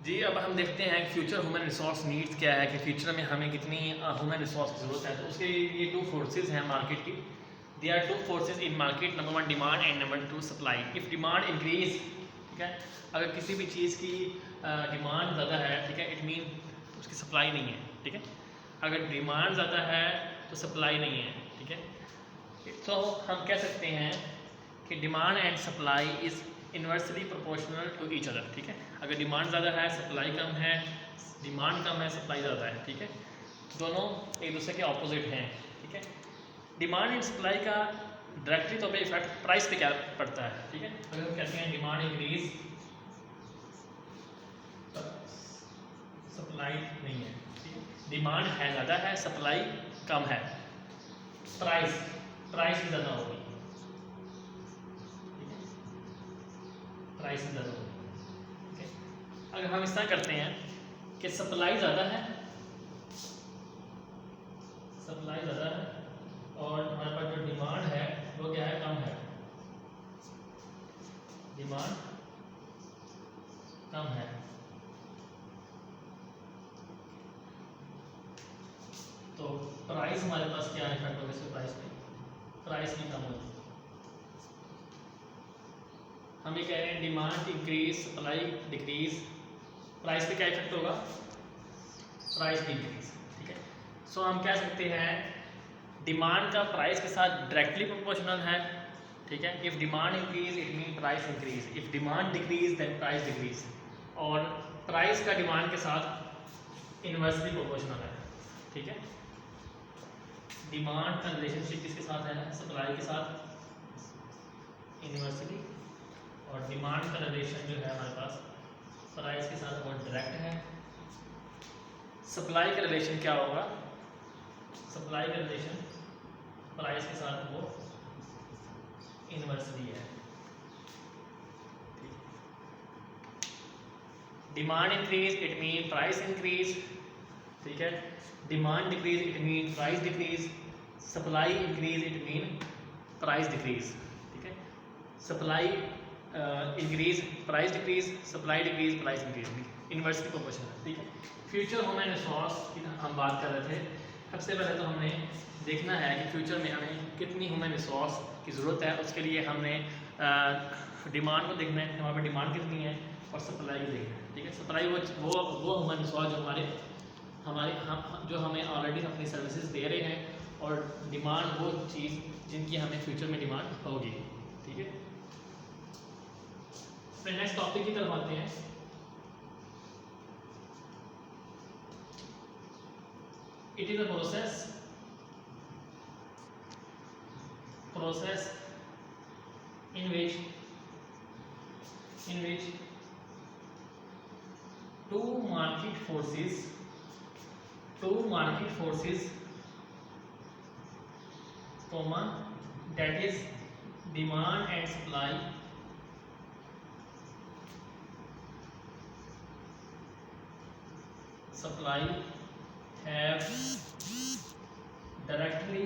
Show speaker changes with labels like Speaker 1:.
Speaker 1: जी, अब हम देखते हैं कि फ्यूचर ह्यूमन रिसोर्स नीड्स क्या है, कि फ्यूचर में हमें कितनी ह्यूमन रिसोर्स की ज़रूरत है। तो उसके ये टू फोर्सेस हैं मार्केट की। They are two forces in market, number one demand and number two supply. If demand increase, ठीक है, अगर किसी भी चीज़ की डिमांड ज़्यादा है, ठीक है, इट मीन उसकी सप्लाई नहीं है, ठीक है। अगर डिमांड ज़्यादा है तो सप्लाई नहीं है, ठीक है। तो हम कह सकते हैं कि demand and supply is inversely proportional to each other, ठीक है। अगर डिमांड ज़्यादा है, सप्लाई कम है, डिमांड कम है, सप्लाई ज़्यादा है, ठीक है, दोनों एक दूसरे के ऑपोजिट हैं, ठीक है। डिमांड एंड सप्लाई का डायरेक्टली तौर पे इफेक्ट प्राइस पे क्या पड़ता है, ठीक है। अगर हम कहते हैं डिमांड इंक्रीज, सप्लाई नहीं है, ठीक है, डिमांड है ज़्यादा है, सप्लाई कम है, प्राइस प्राइस भी ज़्यादा होगी, प्राइस ज़्यादा होगी, ठीक है। अगर हम इस तरह करते हैं कि सप्लाई ज़्यादा है, सप्लाई ज़्यादा है और हमारे पास जो डिमांड है वो क्या है, कम है, डिमांड कम है, तो प्राइस हमारे पास क्या इफेक्ट होगा इसके प्राइस पे, प्राइस भी कम होगी। हम ये कह रहे हैं demand increase, supply decrease, price पे क्या इफेक्ट होगा, प्राइस डिक्रीज, ठीक है। सो हम कह सकते हैं डिमांड का प्राइस के साथ डायरेक्टली प्रोपोर्शनल है, ठीक है। If demand increase it mean price increase, if demand decrease then price decrease, और प्राइस का डिमांड के साथ इन्वर्सली प्रोपोर्शनल है, ठीक है। डिमांड का रिलेशनशिप किसके साथ है, सप्लाई के साथ इन्वर्सली, और डिमांड का रिलेशन जो है हमारे पास प्राइस के साथ वो डायरेक्ट है। सप्लाई का रिलेशन क्या होगा, सप्लाई का रिलेशन प्राइस के साथ वो इन्वर्सली है, demand increase it mean price increase, ठीक है। Demand decrease it mean price decrease, supply increase it mean price decrease, ठीक है। Supply increase price decrease, supply decrease price increase, inversely proportional, ठीक है। फ्यूचर ह्यूमन रिसोर्स की हम बात कर रहे थे। सबसे पहले तो हमने देखना है कि फ्यूचर में हमें कितनी ह्यूमन रिसोर्स की ज़रूरत है। उसके लिए हमने डिमांड को देखना है, हमारे पास डिमांड कितनी है, और सप्लाई को देखना है, ठीक है। सप्लाई वो ह्यूमन रिसोर्स जो हमारे हमारे हम जो हमें ऑलरेडी अपनी सर्विसेज दे रहे हैं, और डिमांड वो चीज़ जिनकी हमें फ्यूचर में डिमांड होगी, ठीक है। फिर नेक्स्ट टॉपिक की तरफ आते हैं। It is a process in which two market forces comma, that is demand and supply have directly